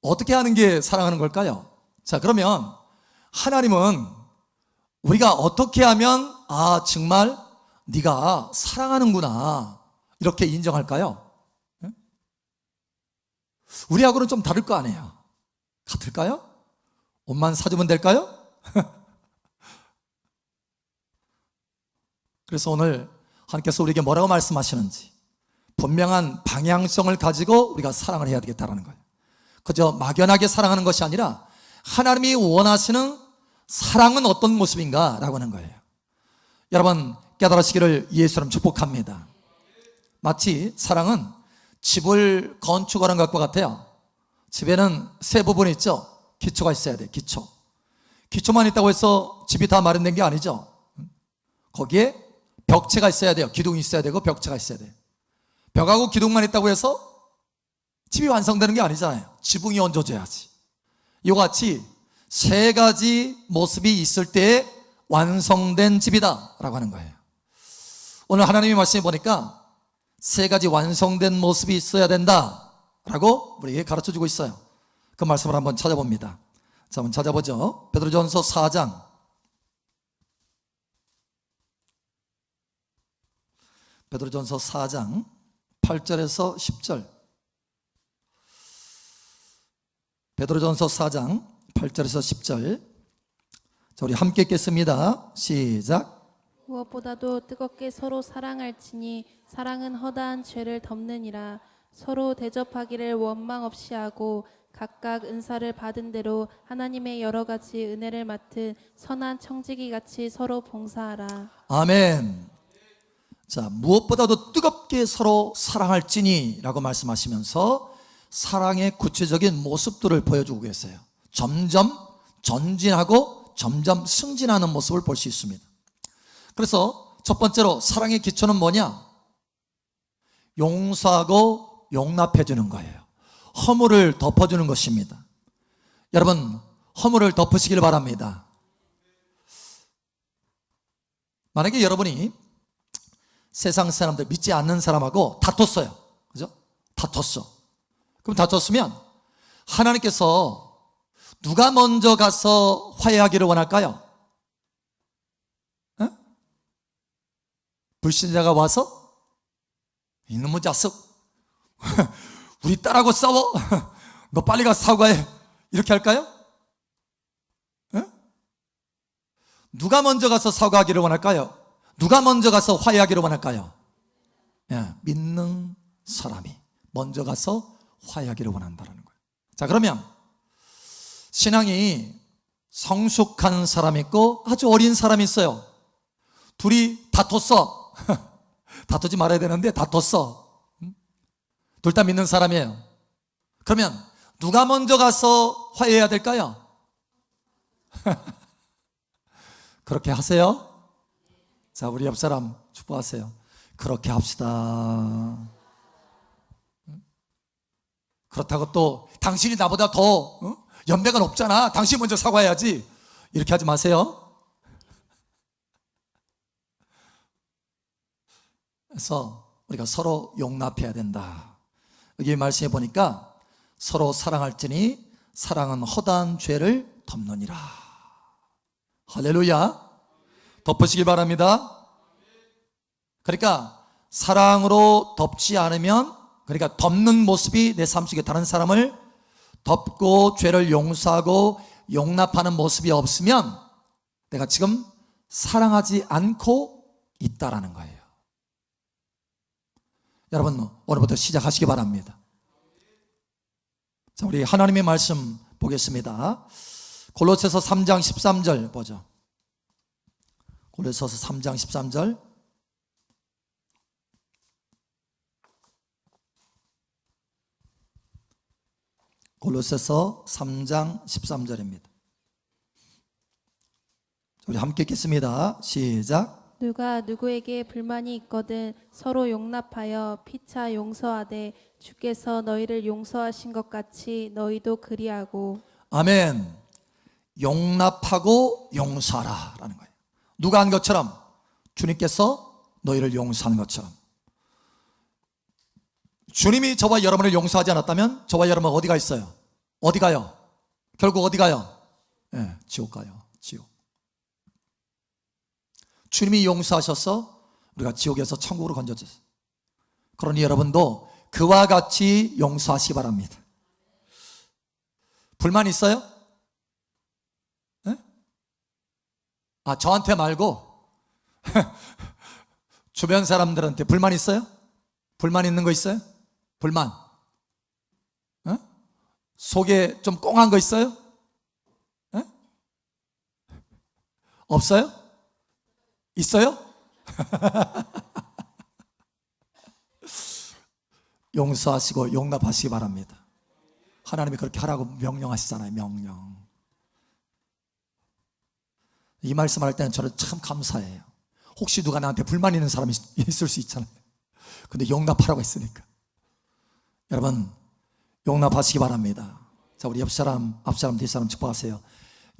어떻게 하는 게 사랑하는 걸까요? 자, 그러면 하나님은 우리가 어떻게 하면 정말 네가 사랑하는구나 이렇게 인정할까요? 우리하고는 좀 다를 거 아니에요. 같을까요? 옷만 사주면 될까요? 그래서 오늘 하나님께서 우리에게 뭐라고 말씀하시는지 분명한 방향성을 가지고 우리가 사랑을 해야 되겠다는 거예요. 그저 막연하게 사랑하는 것이 아니라 하나님이 원하시는 사랑은 어떤 모습인가 라고 하는 거예요. 여러분 깨달으시기를 예수님 축복합니다. 마치 사랑은 집을 건축하는 것과 같아요. 집에는 세 부분이 있죠. 기초가 있어야 돼요. 기초만 있다고 해서 집이 다 마련된 게 아니죠. 거기에 벽체가 있어야 돼요. 기둥이 있어야 되고 벽체가 있어야 돼요. 벽하고 기둥만 있다고 해서 집이 완성되는 게 아니잖아요. 지붕이 얹어져야지. 이와 같이 세 가지 모습이 있을 때에 완성된 집이다 라고 하는 거예요. 오늘 하나님의 말씀에 보니까 세 가지 완성된 모습이 있어야 된다 라고 우리에게 가르쳐주고 있어요. 그 말씀을 한번 찾아봅니다. 자, 한번 찾아보죠. 베드로전서 4장 베드로전서 4장 8절에서 10절. 베드로전서 4장 8절에서 10절. 자, 우리 함께 읽겠습니다. 시작. 무엇보다도 뜨겁게 서로 사랑할지니 사랑은 허다한 죄를 덮느니라. 서로 대접하기를 원망 없이 하고 각각 은사를 받은 대로 하나님의 여러 가지 은혜를 맡은 선한 청지기 같이 서로 봉사하라. 아멘. 자, 무엇보다도 뜨겁게 서로 사랑할지니 라고 말씀하시면서 사랑의 구체적인 모습들을 보여주고 계세요. 점점 전진하고 점점 승진하는 모습을 볼 수 있습니다. 그래서 첫 번째로 사랑의 기초는 뭐냐? 용서하고 용납해 주는 거예요. 허물을 덮어주는 것입니다. 여러분, 허물을 덮으시길 바랍니다. 만약에 여러분이 세상 사람들, 믿지 않는 사람하고 다퉜어요. 그죠? 다퉜어. 그럼 다퉜으면 하나님께서 누가 먼저 가서 화해하기를 원할까요? 불신자가 와서 이놈의 자식 우리 딸하고 싸워 너 빨리 가서 사과해 이렇게 할까요? 누가 먼저 가서 사과하기를 원할까요? 누가 먼저 가서 화해하기를 원할까요? 믿는 사람이 먼저 가서 화해하기를 원한다는 거예요. 자, 그러면 신앙이 성숙한 사람이 있고 아주 어린 사람이 있어요. 둘이 다퉜어. 다투지 말아야 되는데 다퉜어. 둘 다 믿는 사람이에요. 그러면 누가 먼저 가서 화해해야 될까요? 그렇게 하세요. 자, 우리 옆 사람 축복하세요. 그렇게 합시다. 그렇다고 또 당신이 나보다 더 연배가 높잖아. 당신 먼저 사과해야지. 이렇게 하지 마세요. 그래서 우리가 서로 용납해야 된다. 여기 말씀해 보니까 서로 사랑할지니 사랑은 허다한 죄를 덮느니라. 할렐루야. 덮으시길 바랍니다. 그러니까 사랑으로 덮지 않으면, 그러니까 덮는 모습이 내 삶 속에 다른 사람을 덮고 죄를 용서하고 용납하는 모습이 없으면 내가 지금 사랑하지 않고 있다라는 거예요. 여러분, 오늘부터 시작하시기 바랍니다. 자, 우리 하나님의 말씀 보겠습니다. 골로새서 3장 13절 보죠. 골로새서 3장 13절. 골로새서 3장 13절입니다. 우리 함께 읽겠습니다. 시작. 누가 누구에게 불만이 있거든 서로 용납하여 피차 용서하되 주께서 너희를 용서하신 것 같이 너희도 그리하고. 아멘. 용납하고 용서하라 라는 거예요. 누가 한 것처럼 주님께서 너희를 용서한 것처럼. 주님이 저와 여러분을 용서하지 않았다면 저와 여러분 어디가 있어요? 어디 가요? 결국 어디 가요? 예, 지옥 가요. 지옥. 주님이 용서하셔서 우리가 지옥에서 천국으로 건져졌어요. 그러니 여러분도 그와 같이 용서하시기 바랍니다. 불만 있어요? 예? 아, 저한테 말고 주변 사람들한테 불만 있어요? 불만 있는 거 있어요? 불만. 예? 속에 좀 꽁한 거 있어요? 예? 없어요? 있어요? 용서하시고 용납하시기 바랍니다. 하나님이 그렇게 하라고 명령하시잖아요. 명령. 이 말씀할 때는 저는 참 감사해요. 혹시 누가 나한테 불만 있는 사람이 있을 수 있잖아요. 근데 용납하라고 했으니까. 여러분, 용납하시기 바랍니다. 자, 우리 옆사람, 앞사람, 뒷사람 축복하세요.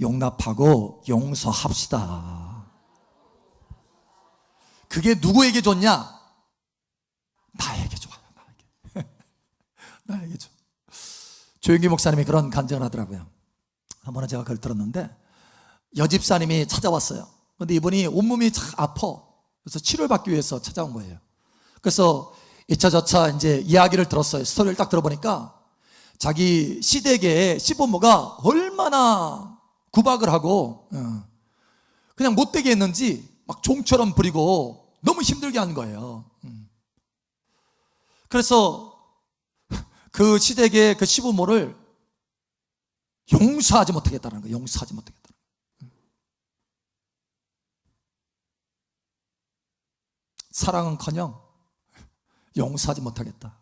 용납하고 용서합시다. 그게 누구에게 좋냐? 나에게 좋아요. 나에게. 나에게 좋아. 조영기 목사님이 그런 간증을 하더라고요. 한 번은 제가 그걸 들었는데 여집사님이 찾아왔어요. 근데 이분이 온몸이 참 아파. 그래서 치료를 받기 위해서 찾아온 거예요. 그래서 이차저차 이제 이야기를 들었어요. 스토리를 딱 들어보니까 자기 시댁의 시부모가 얼마나 구박을 하고 그냥 못되게 했는지 막 종처럼 부리고 너무 힘들게 한 거예요. 그래서 그 시댁의 그 시부모를 용서하지 못하겠다는 거예요. 용서하지 못하겠다. 사랑은커녕 용서하지 못하겠다.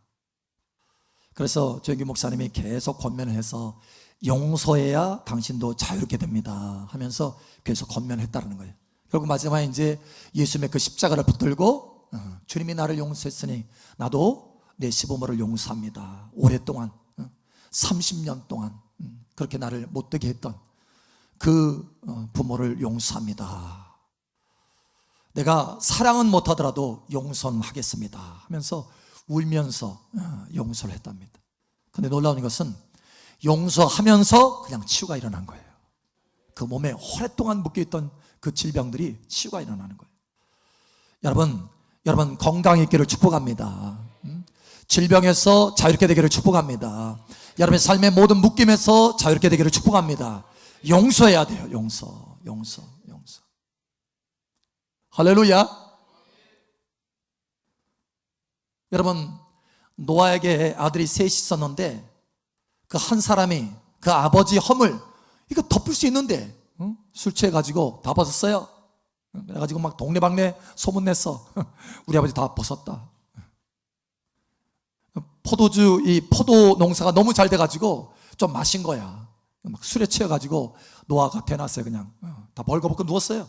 그래서 조영기 목사님이 계속 권면을 해서 용서해야 당신도 자유롭게 됩니다 하면서 계속 권면했다는 거예요. 결국 마지막에 이제 예수님의 그 십자가를 붙들고 주님이 나를 용서했으니 나도 내 시부모를 용서합니다. 오랫동안 30년 동안 그렇게 나를 못되게 했던 그 부모를 용서합니다. 내가 사랑은 못하더라도 용서는 하겠습니다 하면서 울면서 용서를 했답니다. 그런데 놀라운 것은 용서하면서 그냥 치유가 일어난 거예요. 그 몸에 오랫동안 묶여있던 그 질병들이 치유가 일어나는 거예요. 여러분 건강이 있기를 축복합니다. 질병에서 자유롭게 되기를 축복합니다. 여러분의 삶의 모든 묶임에서 자유롭게 되기를 축복합니다. 용서해야 돼요. 용서. 할렐루야. 여러분, 노아에게 아들이 셋이 있었는데 그 한 사람이 그 아버지 허물 이거 덮을 수 있는데 술 취해가지고 다 벗었어요. 그래가지고 막 동네방네 소문냈어. 우리 아버지 다 벗었다. 이 포도 농사가 너무 잘 돼가지고 좀 마신 거야. 막 술에 취해가지고 노아가 대놨어요. 그냥 다 벌거벗고 누웠어요.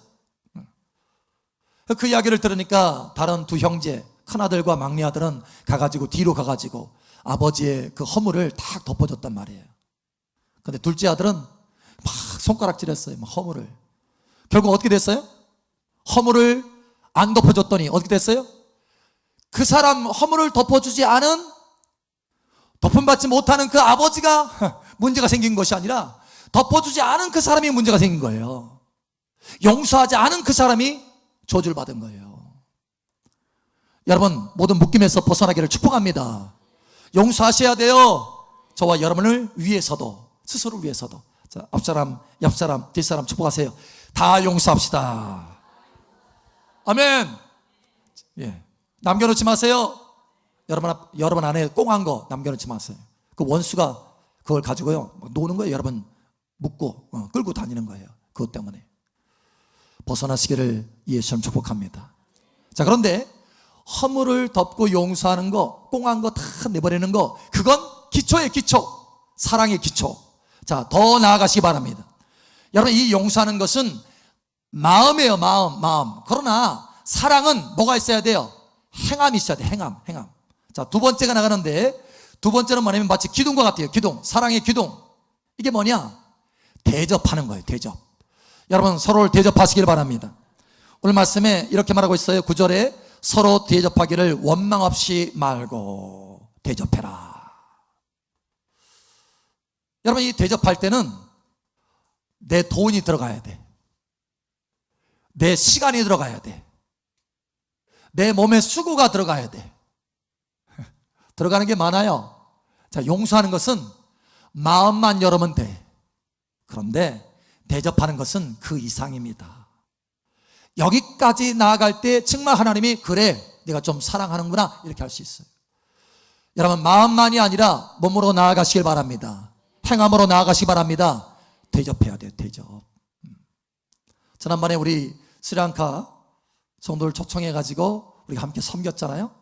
그 이야기를 들으니까 다른 두 형제, 큰아들과 막내아들은 가가지고 뒤로 가가지고 아버지의 그 허물을 딱 덮어줬단 말이에요. 근데 둘째 아들은 막 손가락질했어요. 막 허물을. 결국 어떻게 됐어요? 허물을 안 덮어줬더니 어떻게 됐어요? 그 사람 허물을 덮어주지 않은, 덮음받지 못하는 그 아버지가 문제가 생긴 것이 아니라 덮어주지 않은 그 사람이 문제가 생긴 거예요. 용서하지 않은 그 사람이 저주를 받은 거예요. 여러분, 모든 묶임에서 벗어나기를 축복합니다. 용서하셔야 돼요. 저와 여러분을 위해서도, 스스로를 위해서도. 자, 앞사람, 옆사람, 뒷사람 축복하세요. 다 용서합시다. 아멘. 예. 남겨놓지 마세요. 여러분 안에 꽁한 거 남겨놓지 마세요. 그 원수가 그걸 가지고요 노는 거예요. 여러분 묶고 끌고 다니는 거예요. 그것 때문에 벗어나시기를 예수님 축복합니다. 자, 그런데 허물을 덮고 용서하는 거, 꽁한 거 다 내버리는 거, 그건 기초예요. 기초. 사랑의 기초. 자, 더 나아가시기 바랍니다. 여러분, 이 용서하는 것은 마음이에요. 마음. 그러나 사랑은 뭐가 있어야 돼요? 행함이 있어야 돼요. 행함. 자, 두 번째가 나가는데, 두 번째는 뭐냐면 마치 기둥과 같아요. 기둥. 사랑의 기둥. 이게 뭐냐? 대접하는 거예요. 대접. 여러분, 서로를 대접하시길 바랍니다. 오늘 말씀에 이렇게 말하고 있어요. 9절에 서로 대접하기를 원망 없이 말고 대접해라. 여러분, 이 대접할 때는 내 돈이 들어가야 돼. 내 시간이 들어가야 돼. 내 몸의 수고가 들어가야 돼. 들어가는 게 많아요. 자, 용서하는 것은 마음만 열으면 돼. 그런데 대접하는 것은 그 이상입니다. 여기까지 나아갈 때 정말 하나님이 그래, 내가 좀 사랑하는구나, 이렇게 할 수 있어요. 여러분, 마음만이 아니라 몸으로 나아가시길 바랍니다. 행함으로 나아가시기 바랍니다. 대접해야 돼요. 대접. 지난번에 우리 스리랑카 성도를 초청해가지고 우리가 함께 섬겼잖아요.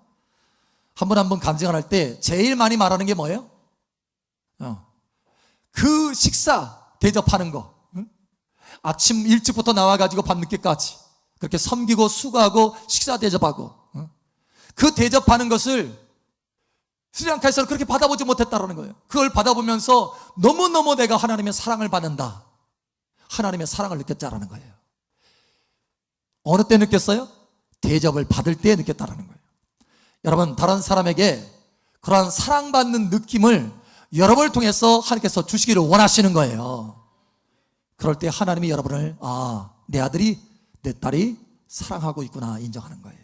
한 분 한 분 간증을 할 때 제일 많이 말하는 게 뭐예요? 그 식사 대접하는 거. 아침 일찍부터 나와가지고 밤늦게까지 그렇게 섬기고 수고하고 식사 대접하고, 그 대접하는 것을 스리랑카에서는 그렇게 받아보지 못했다는 거예요. 그걸 받아보면서 너무너무 내가 하나님의 사랑을 받는다, 하나님의 사랑을 느꼈다라는 거예요. 어느 때 느꼈어요? 대접을 받을 때 느꼈다라는 거예요. 여러분, 다른 사람에게 그러한 사랑받는 느낌을 여러분을 통해서 하나님께서 주시기를 원하시는 거예요. 그럴 때 하나님이 여러분을 내 아들이, 내 딸이 사랑하고 있구나 인정하는 거예요.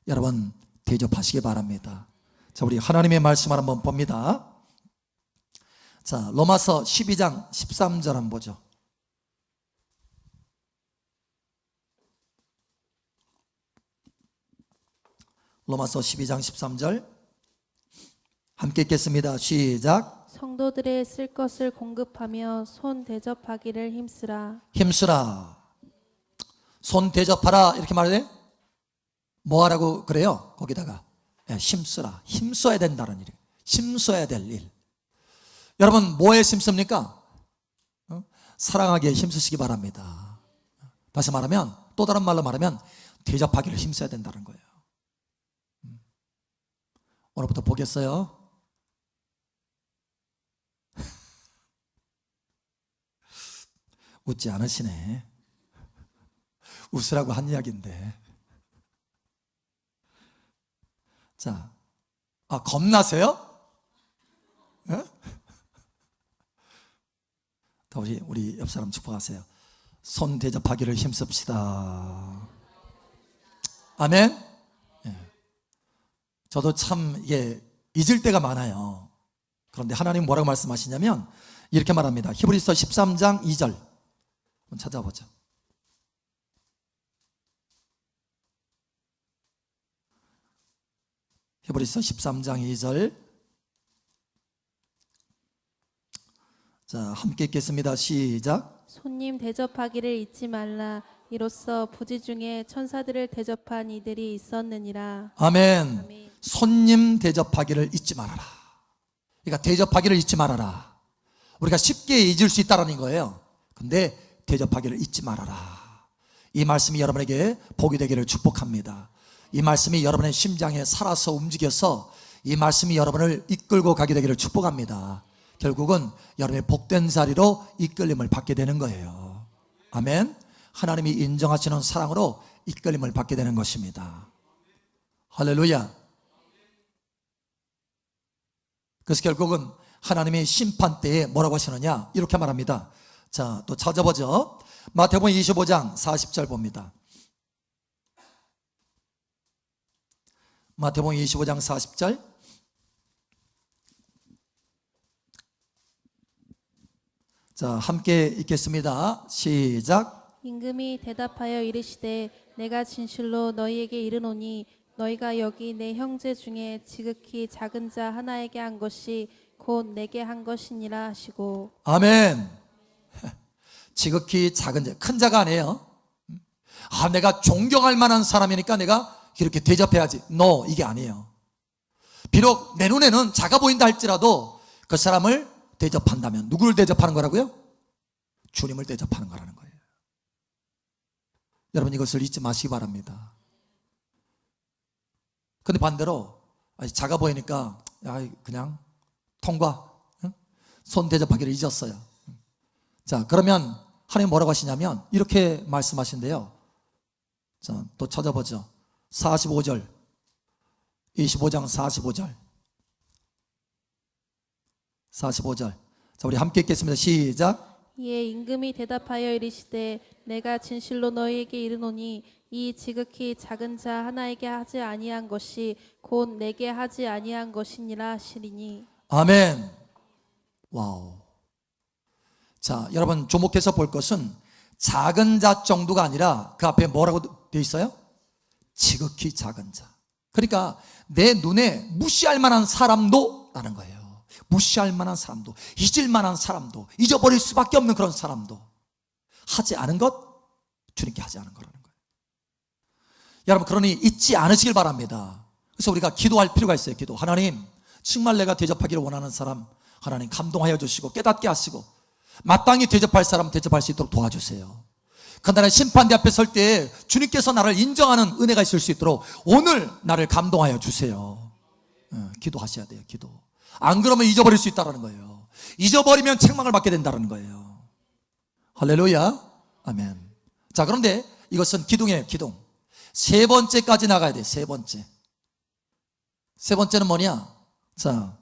여러분, 대접하시기 바랍니다. 자, 우리 하나님의 말씀을 한번 봅니다. 자, 로마서 12장 13절 한번 보죠. 로마서 12장 13절 함께 읽겠습니다. 시작. 성도들의 쓸 것을 공급하며 손 대접하기를 힘쓰라. 힘쓰라. 손 대접하라 이렇게 말해. 뭐 하라고 그래요? 거기다가 힘쓰라. 힘써야 된다는 일. 힘써야 될 일. 여러분, 뭐에 힘씁니까? 사랑하기에 힘쓰시기 바랍니다. 다시 말하면, 또 다른 말로 말하면 대접하기를 힘써야 된다는 거예요. 오늘부터 보겠어요? 웃지 않으시네. 웃으라고 한 이야기인데. 자, 겁나세요? 예? 더 우리 옆 사람 축복하세요. 손 대접하기를 힘씁시다. 아멘. 예. 저도 참 잊을 때가 많아요. 그런데 하나님 뭐라고 말씀하시냐면 이렇게 말합니다. 히브리서 13장 2절 한번 찾아보죠. 히브리서 13장 2절. 자, 함께 읽겠습니다. 시작. 손님 대접하기를 잊지 말라. 이로써 부지 중에 천사들을 대접한 이들이 있었느니라. 아멘. 아멘. 손님 대접하기를 잊지 말아라. 그러니까 대접하기를 잊지 말아라. 우리가 쉽게 잊을 수 있다는 거예요. 근데 대접하기를 잊지 말아라. 이 말씀이 여러분에게 복이 되기를 축복합니다. 이 말씀이 여러분의 심장에 살아서 움직여서 이 말씀이 여러분을 이끌고 가게 되기를 축복합니다. 결국은 여러분의 복된 자리로 이끌림을 받게 되는 거예요. 아멘. 하나님이 인정하시는 사랑으로 이끌림을 받게 되는 것입니다. 할렐루야. 그래서 결국은 하나님의 심판 때에 뭐라고 하시느냐 이렇게 말합니다. 자, 또 찾아보죠. 마태복음 25장 40절 봅니다. 마태복음 25장 40절. 자, 함께 읽겠습니다. 시작. 임금이 대답하여 이르시되 내가 진실로 너희에게 이르노니 너희가 여기 내 형제 중에 지극히 작은 자 하나에게 한 것이 곧 내게 한 것이니라 하시고. 아멘. 지극히 작은 자, 큰 자가 아니에요. 내가 존경할 만한 사람이니까 내가 이렇게 대접해야지. No, 이게 아니에요. 비록 내 눈에는 작아 보인다 할지라도 그 사람을 대접한다면 누구를 대접하는 거라고요? 주님을 대접하는 거라는 거예요. 여러분, 이것을 잊지 마시기 바랍니다. 근데 반대로 작아 보이니까 그냥 통과, 손 대접하기를 잊었어요. 자, 그러면 하나님 뭐라고 하시냐면 이렇게 말씀하신대요. 자, 또 찾아보죠. 45절, 25장 45절. 자, 우리 함께 읽겠습니다. 시작. 이에 임금이 대답하여 이르시되 내가 진실로 너희에게 이르노니 이 지극히 작은 자 하나에게 하지 아니한 것이 곧 내게 하지 아니한 것이니라 하시리니. 아멘. 와우. 자, 여러분 주목해서 볼 것은 작은 자 정도가 아니라 그 앞에 뭐라고 되어 있어요? 지극히 작은 자. 그러니까 내 눈에 무시할 만한 사람도 라는 거예요. 무시할 만한 사람도, 잊을 만한 사람도, 잊어버릴 수밖에 없는 그런 사람도 하지 않은 것, 주님께 하지 않은 거라는 거예요. 여러분, 그러니 잊지 않으시길 바랍니다. 그래서 우리가 기도할 필요가 있어요. 기도. 하나님, 정말 내가 대접하기를 원하는 사람 하나님 감동하여 주시고 깨닫게 하시고 마땅히 대접할 사람 대접할 수 있도록 도와주세요. 그날의 심판대 앞에 설 때 주님께서 나를 인정하는 은혜가 있을 수 있도록 오늘 나를 감동하여 주세요. 기도하셔야 돼요. 기도. 안 그러면 잊어버릴 수 있다는 거예요. 잊어버리면 책망을 받게 된다는 거예요. 할렐루야. 아멘. 자, 그런데 이것은 기둥이에요. 기둥. 세 번째까지 나가야 돼요. 세 번째. 세 번째는 뭐냐? 자,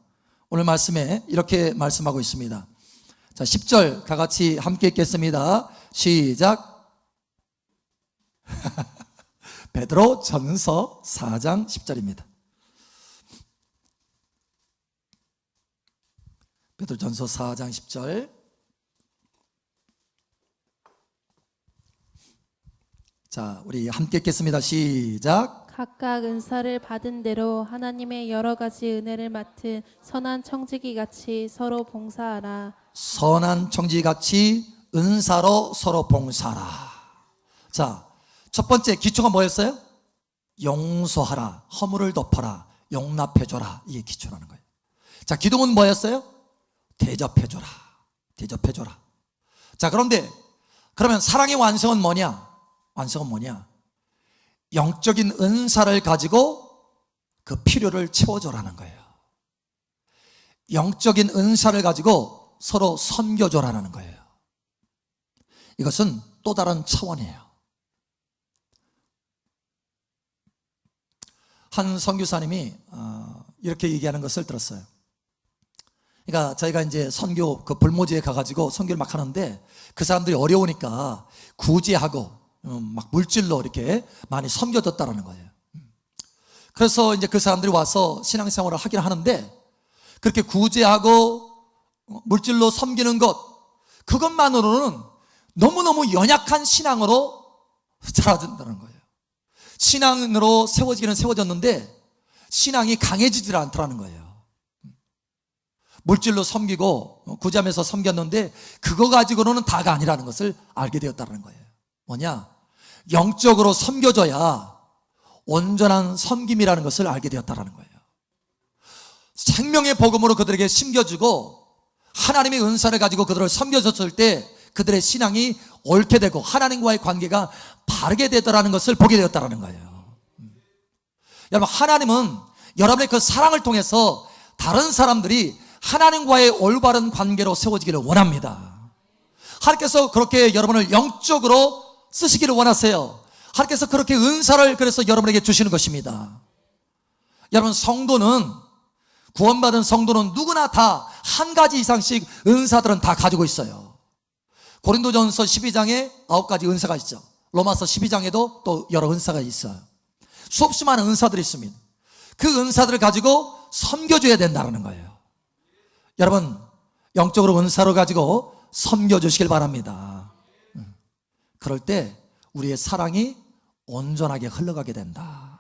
오늘 말씀에 이렇게 말씀하고 있습니다. 자, 10절 다 같이 함께 읽겠습니다. 시작. 베드로 전서 4장 10절입니다. 베드로 전서 4장 10절. 자, 우리 함께 읽겠습니다. 시작. 각각 은사를 받은 대로 하나님의 여러 가지 은혜를 맡은 선한 청지기 같이 서로 봉사하라. 선한 청지같이 은사로 서로 봉사하라. 자, 첫 번째 기초가 뭐였어요? 용서하라, 허물을 덮어라, 용납해줘라. 이게 기초라는 거예요. 자, 기둥은 뭐였어요? 대접해줘라, 대접해줘라. 자, 그런데 그러면 사랑의 완성은 뭐냐? 완성은 뭐냐? 영적인 은사를 가지고 그 필요를 채워줘라는 거예요. 영적인 은사를 가지고 서로 섬겨줘라는 거예요. 이것은 또 다른 차원이에요. 한 선교사님이 이렇게 얘기하는 것을 들었어요. 그러니까 저희가 이제 선교 그 불모지에 가가지고 선교를 막 하는데 그 사람들이 어려우니까 구제하고 막 물질로 이렇게 많이 섬겨줬다라는 거예요. 그래서 이제 그 사람들이 와서 신앙생활을 하긴 하는데 그렇게 구제하고 물질로 섬기는 것, 그것만으로는 너무너무 연약한 신앙으로 자라준다는 거예요. 신앙으로 세워지기는 세워졌는데 신앙이 강해지질 않더라는 거예요. 물질로 섬기고 구제하면서 섬겼는데 그거 가지고는 다가 아니라는 것을 알게 되었다는 거예요. 뭐냐? 영적으로 섬겨줘야 온전한 섬김이라는 것을 알게 되었다는 거예요. 생명의 복음으로 그들에게 심겨주고 하나님의 은사를 가지고 그들을 섬겨줬을 때 그들의 신앙이 옳게 되고 하나님과의 관계가 바르게 되더라는 것을 보게 되었다는 거예요. 여러분, 하나님은 여러분의 그 사랑을 통해서 다른 사람들이 하나님과의 올바른 관계로 세워지기를 원합니다. 하나님께서 그렇게 여러분을 영적으로 쓰시기를 원하세요. 하나님께서 그렇게 은사를 그래서 여러분에게 주시는 것입니다. 여러분, 성도는 구원받은 성도는 누구나 다 한 가지 이상씩 은사들은 다 가지고 있어요. 고린도전서 12장에 9가지 은사가 있죠. 로마서 12장에도 또 여러 은사가 있어요. 수없이 많은 은사들이 있습니다. 그 은사들을 가지고 섬겨줘야 된다는 거예요. 여러분, 영적으로 은사를 가지고 섬겨주시길 바랍니다. 그럴 때 우리의 사랑이 온전하게 흘러가게 된다.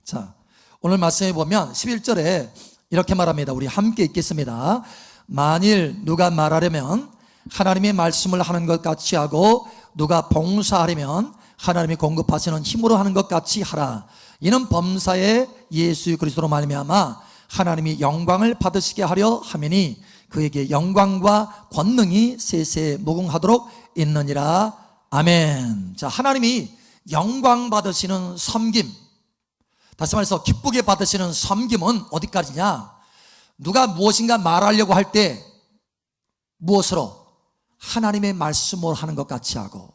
자, 오늘 말씀해 보면 11절에 이렇게 말합니다. 우리 함께 읽겠습니다. 만일 누가 말하려면 하나님의 말씀을 하는 것 같이 하고 누가 봉사하려면 하나님이 공급하시는 힘으로 하는 것 같이 하라. 이는 범사에 예수 그리스도로 말미암아 하나님이 영광을 받으시게 하려 하매니 그에게 영광과 권능이 세세 무궁하도록 있느니라. 아멘. 자, 하나님이 영광 받으시는 섬김, 다시 말해서 기쁘게 받으시는 섬김은 어디까지냐? 누가 무엇인가 말하려고 할 때 무엇으로? 하나님의 말씀으로 하는 것 같이 하고,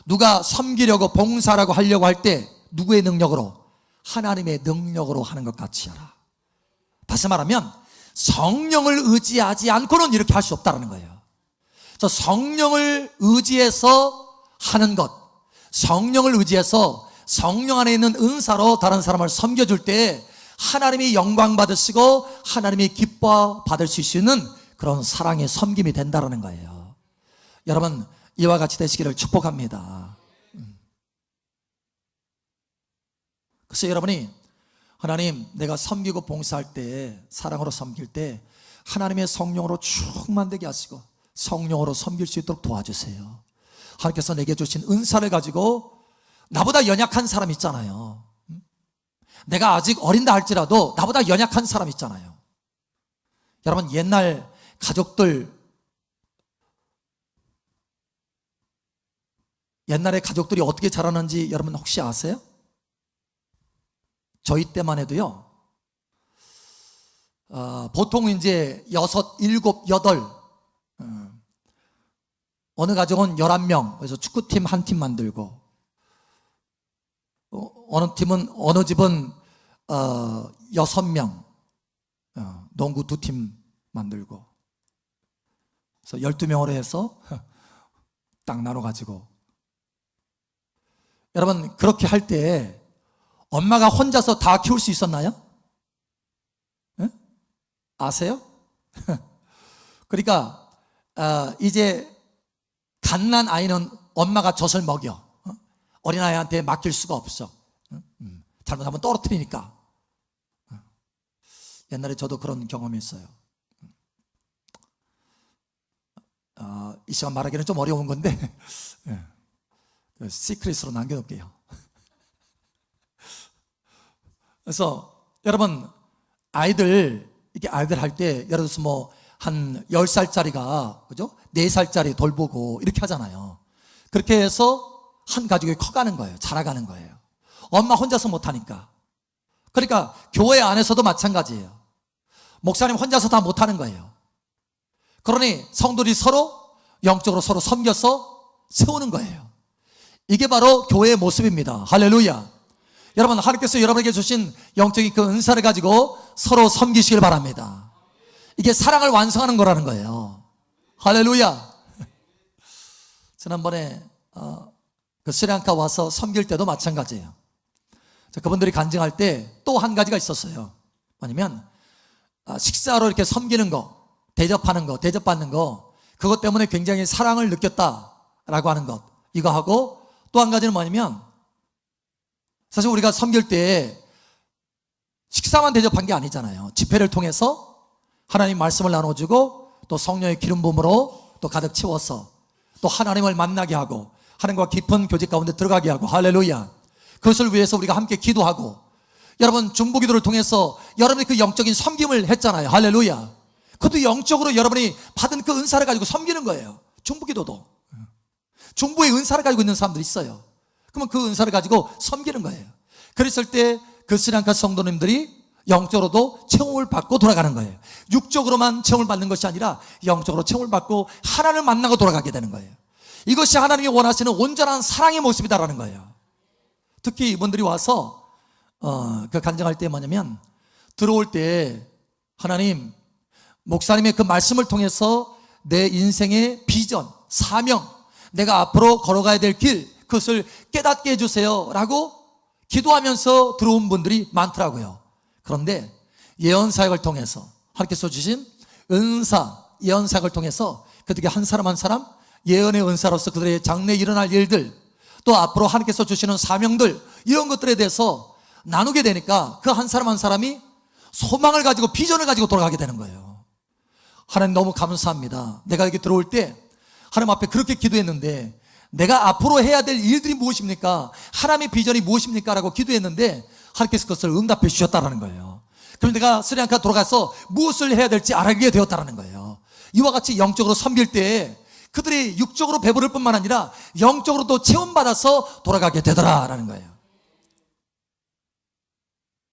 누가 섬기려고 봉사라고 하려고 할 때 누구의 능력으로? 하나님의 능력으로 하는 것 같이 하라. 다시 말하면 성령을 의지하지 않고는 이렇게 할 수 없다는 거예요. 저 성령을 의지해서 하는 것, 성령을 의지해서 성령 안에 있는 은사로 다른 사람을 섬겨줄 때 하나님이 영광 받으시고 하나님이 기뻐 받을 수 있는 그런 사랑의 섬김이 된다는 거예요. 여러분, 이와 같이 되시기를 축복합니다. 그래서 여러분이 하나님, 내가 섬기고 봉사할 때, 사랑으로 섬길 때 하나님의 성령으로 충만되게 하시고 성령으로 섬길 수 있도록 도와주세요. 하나님께서 내게 주신 은사를 가지고 나보다 연약한 사람 있잖아요. 내가 아직 어린다 할지라도 나보다 연약한 사람 있잖아요. 여러분, 옛날 옛날에 가족들이 어떻게 자라는지 여러분 혹시 아세요? 저희 때만 해도요, 보통 이제 6, 7, 8, 어느 가족은 11명, 그래서 축구팀 한 팀 만들고, 어느 집은 6명, 농구 2팀 만들고, 그래서 12명으로 해서 딱 나눠가지고. 여러분, 그렇게 할 때 엄마가 혼자서 다 키울 수 있었나요? 네? 아세요? 그러니까 이제 갓난 아이는 엄마가 젖을 먹여. 어린아이한테 맡길 수가 없어. 잘못하면 떨어뜨리니까. 옛날에 저도 그런 경험이 있어요. 이 시간 말하기는 좀 어려운 건데 시크릿으로 남겨놓을게요. 그래서 여러분, 이렇게 아이들 할 때 예를 들어서 뭐 한 10살짜리가 그죠? 4살짜리 돌보고 이렇게 하잖아요. 그렇게 해서 한 가족이 커가는 거예요. 자라가는 거예요. 엄마 혼자서 못하니까. 그러니까 교회 안에서도 마찬가지예요. 목사님 혼자서 다 못하는 거예요. 그러니 성도들이 서로 영적으로 서로 섬겨서 세우는 거예요. 이게 바로 교회의 모습입니다. 할렐루야. 여러분, 하나님께서 여러분에게 주신 영적인 그 은사를 가지고 서로 섬기시길 바랍니다. 이게 사랑을 완성하는 거라는 거예요. 할렐루야. 지난번에 그 스리랑카 와서 섬길 때도 마찬가지예요. 그분들이 간증할 때 또 한 가지가 있었어요. 뭐냐면 식사로 이렇게 섬기는 거, 대접하는 거, 대접받는 거, 그것 때문에 굉장히 사랑을 느꼈다라고 하는 것, 이거 하고 또 한 가지는 뭐냐면, 사실 우리가 섬길 때 식사만 대접한 게 아니잖아요. 집회를 통해서 하나님 말씀을 나눠주고 또 성령의 기름 부음으로 또 가득 채워서 또 하나님을 만나게 하고 하나님과 깊은 교제 가운데 들어가게 하고, 할렐루야. 그것을 위해서 우리가 함께 기도하고, 여러분 중보기도를 통해서 여러분이 그 영적인 섬김을 했잖아요. 할렐루야. 그것도 영적으로 여러분이 받은 그 은사를 가지고 섬기는 거예요. 중보기도도 중보의 은사를 가지고 있는 사람들이 있어요. 그러면 그 은사를 가지고 섬기는 거예요. 그랬을 때 그 스리랑카 성도님들이 영적으로도 체험을 받고 돌아가는 거예요. 육적으로만 체험을 받는 것이 아니라 영적으로 체험을 받고 하나님을 만나고 돌아가게 되는 거예요. 이것이 하나님이 원하시는 온전한 사랑의 모습이다라는 거예요. 특히 이분들이 와서 그 간증할 때 뭐냐면, 들어올 때 하나님, 목사님의 그 말씀을 통해서 내 인생의 비전, 사명, 내가 앞으로 걸어가야 될 길, 그것을 깨닫게 해주세요 라고 기도하면서 들어온 분들이 많더라고요. 그런데 예언사역을 통해서 하나님께서 주신 은사, 예언사역을 통해서 그들에게 한 사람 한 사람 예언의 은사로서 그들의 장래에 일어날 일들, 또 앞으로 하나님께서 주시는 사명들, 이런 것들에 대해서 나누게 되니까 그 한 사람 한 사람이 소망을 가지고 비전을 가지고 돌아가게 되는 거예요. 하나님 너무 감사합니다. 내가 여기 들어올 때 하나님 앞에 그렇게 기도했는데 내가 앞으로 해야 될 일들이 무엇입니까? 하나님의 비전이 무엇입니까? 라고 기도했는데 하나님께서 그것을 응답해 주셨다는 거예요. 그럼 내가 스리랑카 돌아가서 무엇을 해야 될지 알게 되었다는 거예요. 이와 같이 영적으로 섬길 때 그들이 육적으로 배부를 뿐만 아니라 영적으로도 체험받아서 돌아가게 되더라라는 거예요.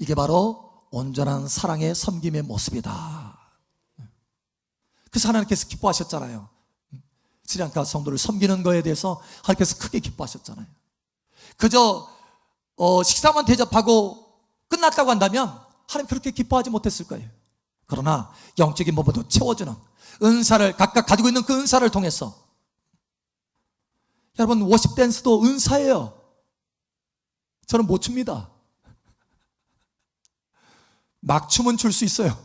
이게 바로 온전한 사랑의 섬김의 모습이다. 그래서 하나님께서 기뻐하셨잖아요. 스리랑카 성도를 섬기는 거에 대해서 하나님께서 크게 기뻐하셨잖아요. 그저 식사만 대접하고 끝났다고 한다면 하나님 그렇게 기뻐하지 못했을 거예요. 그러나 영적인 부분도 채워주는 은사를 각각 가지고 있는 그 은사를 통해서, 여러분 워십 댄스도 은사예요. 저는 못 춥니다. 막 춤은 출 수 있어요.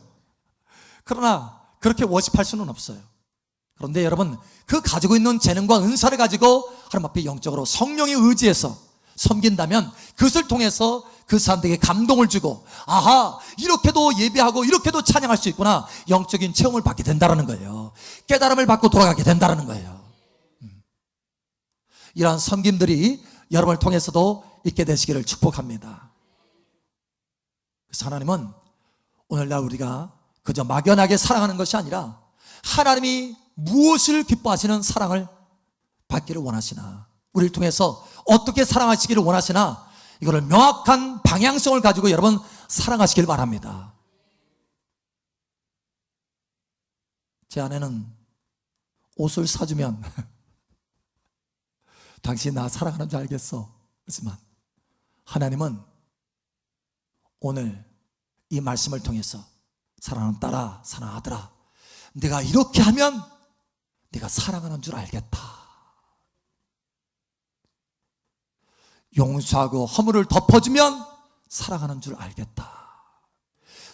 그러나 그렇게 워십할 수는 없어요. 그런데 여러분, 그 가지고 있는 재능과 은사를 가지고 하나님 앞에 영적으로 성령의 의지에서 섬긴다면 그것을 통해서 그 사람들에게 감동을 주고, 아하, 이렇게도 예배하고 이렇게도 찬양할 수 있구나, 영적인 체험을 받게 된다는 거예요. 깨달음을 받고 돌아가게 된다는 거예요. 이러한 섬김들이 여러분을 통해서도 있게 되시기를 축복합니다. 그래서 하나님은 오늘날 우리가 그저 막연하게 사랑하는 것이 아니라 하나님이 무엇을 기뻐하시는 사랑을 받기를 원하시나, 우리를 통해서 어떻게 사랑하시기를 원하시나, 이거를 명확한 방향성을 가지고 여러분 사랑하시길 바랍니다. 제 아내는 옷을 사주면 당신 나 사랑하는 줄 알겠어. 그렇지만 하나님은 오늘 이 말씀을 통해서, 사랑하는 딸아, 사랑하는 아들아, 내가 이렇게 하면 네가 사랑하는 줄 알겠다. 용서하고 허물을 덮어주면 사랑하는 줄 알겠다.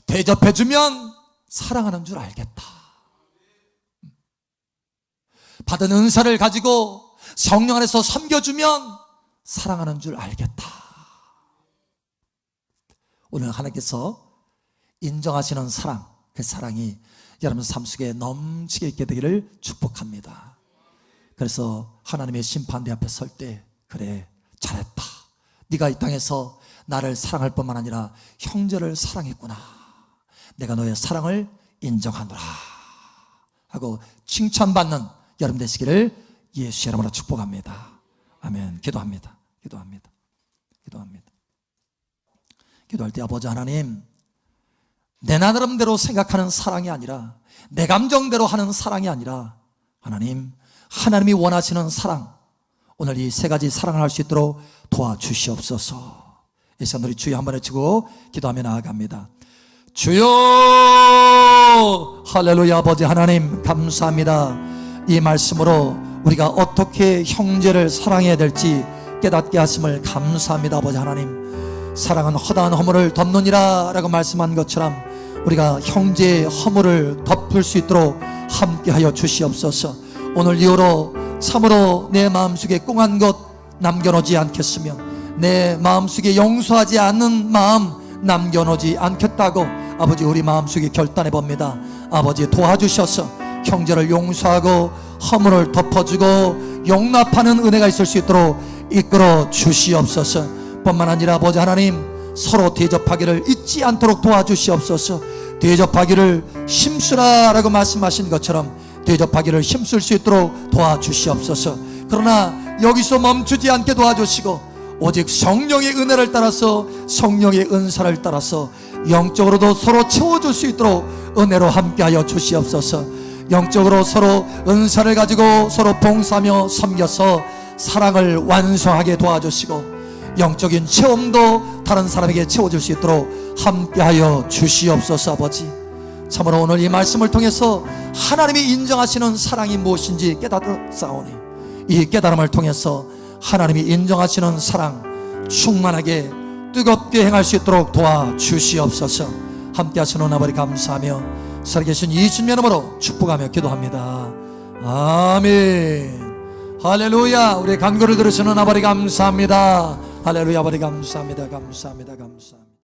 대접해주면 사랑하는 줄 알겠다. 받은 은사를 가지고 성령 안에서 섬겨주면 사랑하는 줄 알겠다. 오늘 하나님께서 인정하시는 사랑, 그 사랑이 여러분 삶 속에 넘치게 있게 되기를 축복합니다. 그래서 하나님의 심판대 앞에 설 때, 그래, 잘했다, 네가 이 땅에서 나를 사랑할 뿐만 아니라 형제를 사랑했구나, 내가 너의 사랑을 인정하노라 하고 칭찬받는 여러분 되시기를 예수 이름으로 축복합니다. 아멘. 기도합니다. 기도할 때 아버지 하나님, 내 나름대로 생각하는 사랑이 아니라, 내 감정대로 하는 사랑이 아니라, 하나님, 하나님이 원하시는 사랑, 오늘 이 세 가지 사랑을 할 수 있도록 도와주시옵소서. 이 시간 우리 주여 한번 외치고 기도하며 나아갑니다. 주여, 할렐루야. 아버지 하나님 감사합니다. 이 말씀으로 우리가 어떻게 형제를 사랑해야 될지 깨닫게 하심을 감사합니다. 아버지 하나님, 사랑은 허다한 허물을 덮느니라 라고 말씀한 것처럼 우리가 형제의 허물을 덮을 수 있도록 함께하여 주시옵소서. 오늘 이후로 참으로 내 마음속에 꽁한 것 남겨놓지 않겠으며, 내 마음속에 용서하지 않는 마음 남겨놓지 않겠다고 아버지 우리 마음속에 결단해 봅니다. 아버지 도와주셔서 형제를 용서하고 허물을 덮어주고 용납하는 은혜가 있을 수 있도록 이끌어 주시옵소서. 뿐만 아니라 아버지 하나님, 서로 대접하기를 잊지 않도록 도와주시옵소서. 대접하기를 힘쓰라 라고 말씀하신 것처럼 대접하기를 힘쓸 수 있도록 도와주시옵소서. 그러나 여기서 멈추지 않게 도와주시고, 오직 성령의 은혜를 따라서, 성령의 은사를 따라서 영적으로도 서로 채워줄 수 있도록 은혜로 함께하여 주시옵소서. 영적으로 서로 은사를 가지고 서로 봉사하며 섬겨서 사랑을 완성하게 도와주시고, 영적인 체험도 다른 사람에게 채워줄 수 있도록 함께하여 주시옵소서. 아버지, 참으로 오늘 이 말씀을 통해서 하나님이 인정하시는 사랑이 무엇인지 깨달았사오니, 이 깨달음을 통해서 하나님이 인정하시는 사랑 충만하게 뜨겁게 행할 수 있도록 도와주시옵소서. 함께하시는 아버지 감사하며 살아계신 예수님의 이름으로 축복하며 기도합니다. 아멘. 할렐루야. 우리의 간구를 들으시는 아버지 감사합니다. 할렐루야. 아버지 감사합니다. 감사합니다.